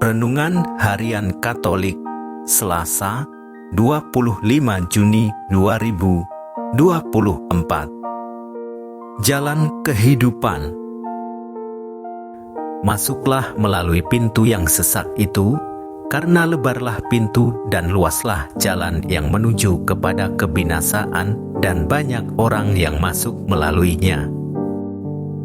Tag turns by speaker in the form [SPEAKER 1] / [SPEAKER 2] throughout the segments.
[SPEAKER 1] Renungan Harian Katolik Selasa 25 Juni 2024. Jalan kehidupan. Masuklah melalui pintu yang sesak itu, karena lebarlah pintu dan luaslah jalan yang menuju kepada kebinasaan, dan banyak orang yang masuk melaluinya.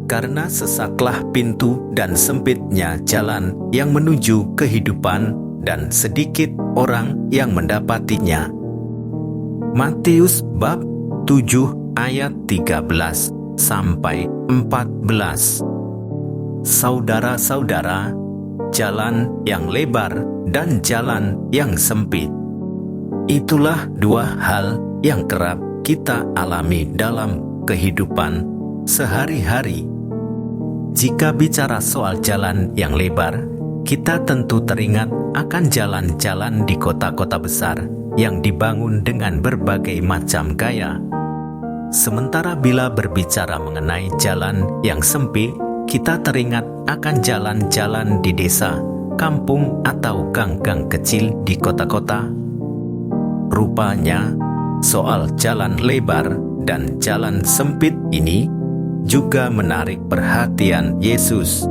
[SPEAKER 1] Karena sesaklah pintu dan sempitnya jalan yang menuju kehidupan, dan sedikit orang yang mendapatinya. Matius bab 7 ayat 13 sampai 14. Saudara-saudara, jalan yang lebar dan jalan yang sempit, itulah dua hal yang kerap kita alami dalam kehidupan sehari-hari. Jika bicara soal jalan yang lebar, kita tentu teringat akan jalan-jalan di kota-kota besar yang dibangun dengan berbagai macam gaya. Sementara bila berbicara mengenai jalan yang sempit, kita teringat akan jalan-jalan di desa, kampung, atau gang-gang kecil di kota-kota. Rupanya, soal jalan lebar dan jalan sempit ini juga menarik perhatian Yesus.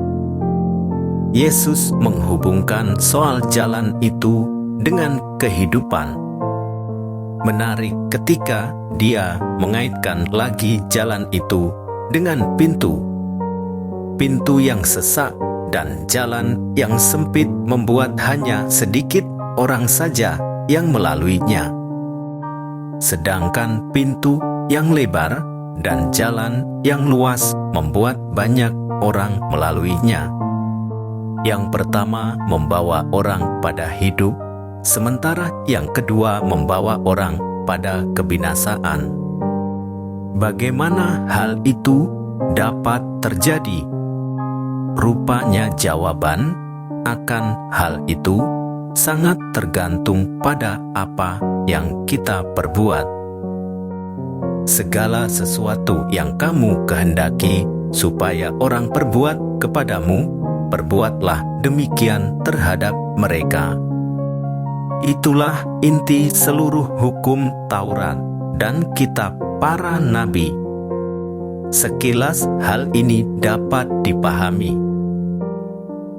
[SPEAKER 1] Yesus menghubungkan soal jalan itu dengan kehidupan. Menarik ketika Dia mengaitkan lagi jalan itu dengan pintu. Pintu yang sesak dan jalan yang sempit membuat hanya sedikit orang saja yang melaluinya. Sedangkan pintu yang lebar dan jalan yang luas membuat banyak orang melaluinya. Yang pertama membawa orang pada hidup, sementara yang kedua membawa orang pada kebinasaan. Bagaimana hal itu dapat terjadi? Rupanya jawaban akan hal itu sangat tergantung pada apa yang kita perbuat. Segala sesuatu yang kamu kehendaki supaya orang perbuat kepadamu, perbuatlah demikian terhadap mereka. Itulah inti seluruh hukum Taurat dan kitab para nabi. Sekilas hal ini dapat dipahami.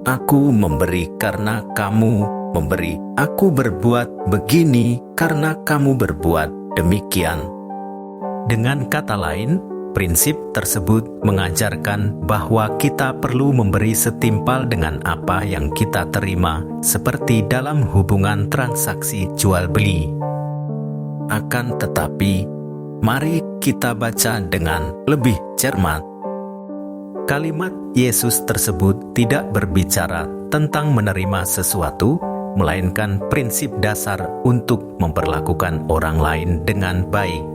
[SPEAKER 1] Aku memberi karena kamu memberi, aku berbuat begini karena kamu berbuat demikian. Dengan kata lain, prinsip tersebut mengajarkan bahwa kita perlu memberi setimpal dengan apa yang kita terima, seperti dalam hubungan transaksi jual-beli. Akan tetapi, mari kita baca dengan lebih cermat. Kalimat Yesus tersebut tidak berbicara tentang menerima sesuatu, melainkan prinsip dasar untuk memperlakukan orang lain dengan baik.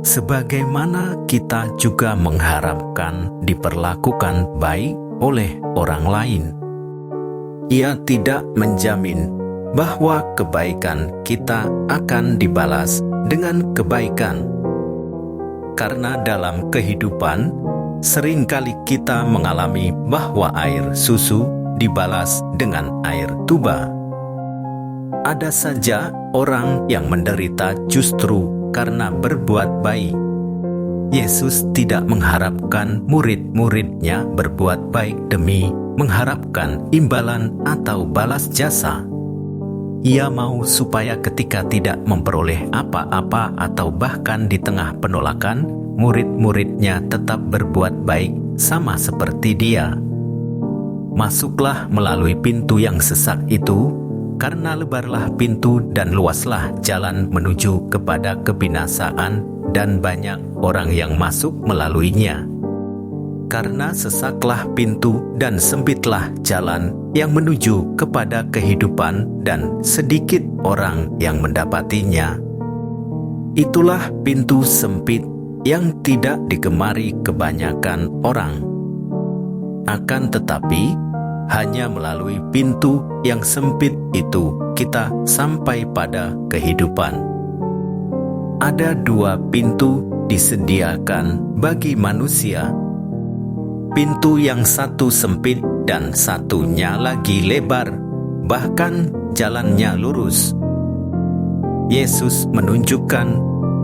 [SPEAKER 1] Sebagaimana kita juga mengharapkan diperlakukan baik oleh orang lain. Ia tidak menjamin bahwa kebaikan kita akan dibalas dengan kebaikan. Karena dalam kehidupan, seringkali kita mengalami bahwa air susu dibalas dengan air tuba. Ada saja orang yang menderita justru karena berbuat baik. Yesus tidak mengharapkan murid-muridnya berbuat baik demi mengharapkan imbalan atau balas jasa. Ia mau supaya ketika tidak memperoleh apa-apa atau bahkan di tengah penolakan, murid-muridnya tetap berbuat baik sama seperti Dia. Masuklah melalui pintu yang sesak itu, karena lebarlah pintu dan luaslah jalan menuju kepada kebinasaan, dan banyak orang yang masuk melaluinya. Karena sesaklah pintu dan sempitlah jalan yang menuju kepada kehidupan, dan sedikit orang yang mendapatinya. Itulah pintu sempit yang tidak digemari kebanyakan orang. Akan tetapi, hanya melalui pintu yang sempit itu kita sampai pada kehidupan. Ada dua pintu disediakan bagi manusia. Pintu yang satu sempit dan satunya lagi lebar bahkan jalannya lurus. Yesus menunjukkan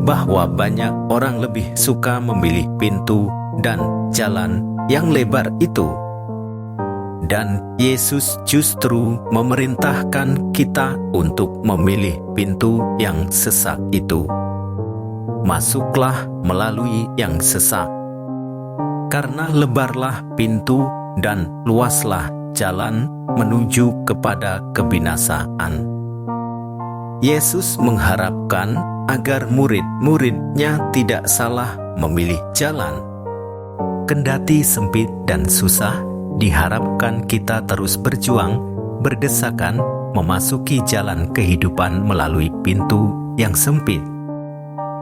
[SPEAKER 1] bahwa banyak orang lebih suka memilih pintu dan jalan yang lebar itu. Dan Yesus justru memerintahkan kita untuk memilih pintu yang sesak itu. Masuklah melalui yang sesak, karena lebarlah pintu dan luaslah jalan menuju kepada kebinasaan. Yesus mengharapkan agar murid-muridnya tidak salah memilih jalan. Kendati sempit dan susah, diharapkan kita terus berjuang, berdesakan, memasuki jalan kehidupan melalui pintu yang sempit.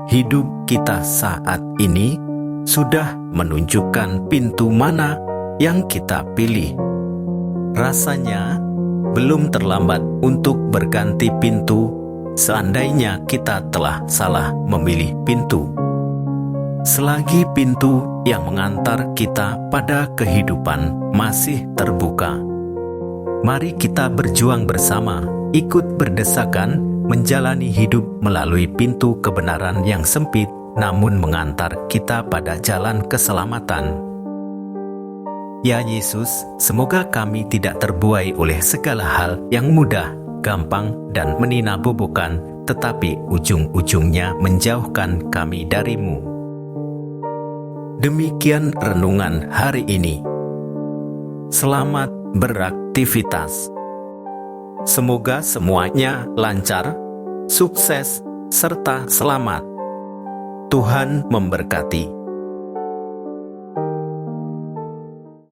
[SPEAKER 1] Hidup kita saat ini sudah menunjukkan pintu mana yang kita pilih. Rasanya belum terlambat untuk berganti pintu seandainya kita telah salah memilih pintu. Selagi pintu yang mengantar kita pada kehidupan masih terbuka, mari kita berjuang bersama, ikut berdesakan, menjalani hidup melalui pintu kebenaran yang sempit, namun mengantar kita pada jalan keselamatan. Ya Yesus, semoga kami tidak terbuai oleh segala hal yang mudah, gampang, dan meninabobokan, tetapi ujung-ujungnya menjauhkan kami dari-Mu. Demikian renungan hari ini. Selamat beraktivitas. Semoga semuanya lancar, sukses, serta selamat. Tuhan memberkati.